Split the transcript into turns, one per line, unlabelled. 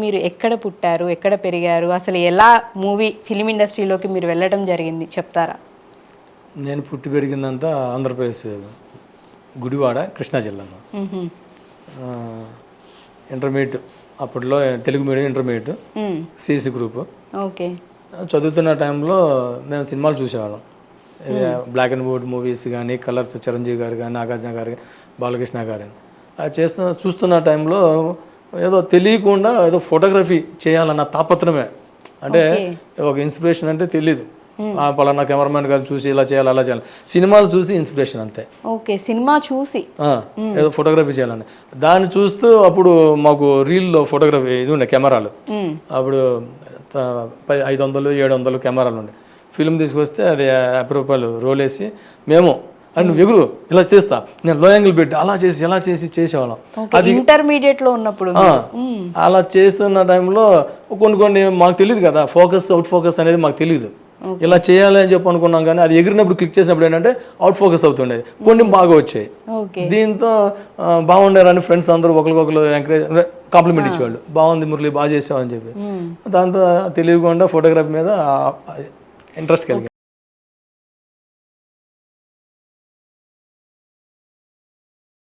మీరు ఎక్కడ పుట్టారు, ఎక్కడ పెరిగారు, అసలు ఎలా ఫిలిం ఇండస్ట్రీలోకి మీరు వెళ్ళడం జరిగింది చెప్తారా?
నేను పుట్టి పెరిగిందంతా ఆంధ్రప్రదేశ్ గుడివాడ కృష్ణా జిల్లాలో. ఇంటర్మీడియట్ అప్పట్లో Telugu medium intermediate CSC group.
Okay.
చదువుతున్న టైంలో మేము సినిమాలు చూసేవాళ్ళం. బ్లాక్ అండ్ వైట్ మూవీస్ కానీ, కలర్స్ చిరంజీవి గారు కానీ, నాగార్జున గారు, బాలకృష్ణ గారు అది చూస్తున్న టైంలో ఏదో తెలియకుండా ఏదో ఫోటోగ్రఫీ చేయాలన్న తాపత్రమే. అంటే ఒక ఇన్స్పిరేషన్ అంటే తెలీదు, పలానా కెమెరామెన్ గారు చూసి ఇలా చేయాలి అలా చేయాలి, సినిమాలు చూసి ఇన్స్పిరేషన్ అంతే.
ఓకే, సినిమా చూసి
ఏదో ఫోటోగ్రఫీ చేయాలని దాన్ని చూస్తూ అప్పుడు మాకు రీల్లో ఫోటోగ్రఫీ ఇది ఉండే కెమెరాలు. అప్పుడు 500 700 కెమెరాలు ఉండే. ఫిల్మ్ తీసుకొస్తే అది 50 రూపాయలు రోల్ వేసి మేము అని నువ్వు ఎగురు ఇలా చేస్తా, నేను లో యాంగిల్ పెట్టి అలా చేసి ఎలా చేసేవాళ్ళం.
అది ఇంటర్మీడియట్ లో ఉన్నప్పుడు
అలా చేస్తున్న టైంలో కొన్ని మాకు తెలియదు కదా, ఫోకస్ అవుట్ ఫోకస్ అనేది మాకు తెలియదు. ఇలా చేయాలి అని చెప్పి అనుకున్నాం, కానీ అది ఎగిరినప్పుడు క్లిక్ చేసినప్పుడు ఏంటంటే అవుట్ ఫోకస్ అవుతుండేది, కొన్ని బాగా వచ్చాయి. దీంతో బాగుండారని ఫ్రెండ్స్ అందరూ ఒకరికొకరు ఎంకరేజ్ కాంప్లిమెంట్ ఇచ్చేవాళ్ళు, బాగుంది మురళి బాగా చేసావు అని చెప్పి. దాంతో తెలియకుండా ఫోటోగ్రఫీ మీద ఇంట్రెస్ట్ కలిగింది.